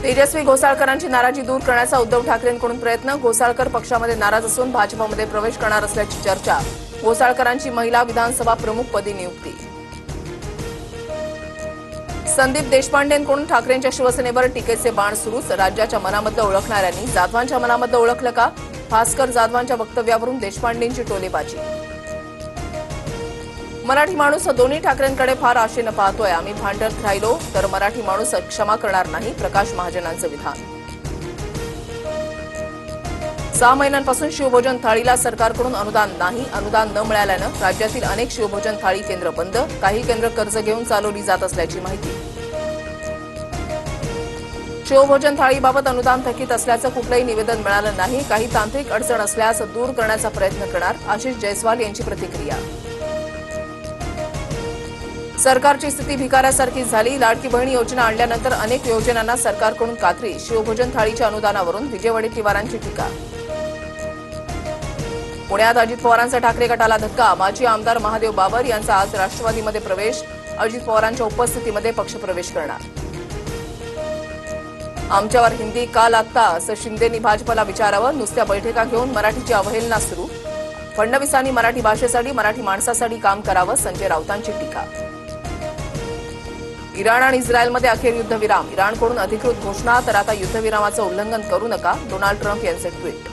तेजस्वी घोसाळकरांची नाराजी दूर करण्याचा उद्धव ठाकरेंकडून प्रयत्न. घोसाळकर पक्षामध्ये नाराज असून भाजपमध्ये प्रवेश करणार असल्याची चर्चा. घोसाळकरांची महिला विधानसभा प्रमुखपदी नियुक्ती. संदीप देशपांडेंकडून ठाकरेंच्या शिवसेनेवर टीकेचे बाण सुरूच. राज्याच्या मनामधलं ओळखणाऱ्यांनी जाधवांच्या मनामधलं ओळखलं का? भास्कर जाधवांच्या वक्तव्यावरून देशपांडेंची टोलेबाजी. मराठी माणूस दोन्ही ठाकरेंकडे फार आशेनं पाहतोय. आम्ही भांडत राहिलो तर मराठी माणूस क्षमा करणार नाही. प्रकाश महाजनांचं विधान. 6 महिन्यांपासून शिवभोजन थाळीला सरकारकडून अनुदान नाही. अनुदान न मिळाल्यानं राज्यातील अनेक शिवभोजन थाळी केंद्र बंद. काही केंद्र कर्ज घेऊन चालवली जात असल्याची माहिती. शिवभोजन थाळीबाबत अनुदान थकीत असल्याचं कुठलंही निवेदन मिळालं नाही. काही तांत्रिक अडचण असल्यास दूर करण्याचा प्रयत्न करणार. आशिष जयस्वाल यांची प्रतिक्रिया. सरकारची स्थिती भिकाऱ्यासारखी झाली. लाडकी बहीण योजना आणल्यानंतर अनेक योजनांना सरकारकडून कात्री. शिवभोजन थाळीच्या अनुदानावरून विजय वडेट्टीवारांची टीका. पुण्यात अजित पवारांचा ठाकरे गटाला धक्का. माजी आमदार महादेव बाबर यांचा आज राष्ट्रवादीमध्ये प्रवेश. अजित पवारांच्या उपस्थितीमध्ये पक्षप्रवेश करणार. आमच्यावर हिंदी का लागता असं शिंदेंनी भाजपला विचारावं. नुसत्या बैठका घेऊन मराठीची अवहेलना सुरू. फडणवीसांनी मराठी भाषेसाठी मराठी माणसासाठी काम करावं. संजय राऊतांची टीका. इराण आणि इस्रायलमध्ये अखेर युद्धविराम. इराणकडून अधिकृत घोषणा तर आता युद्धविरामाचं उल्लंघन करू नका. डोनाल्ड ट्रम्प यांचे ट्विट.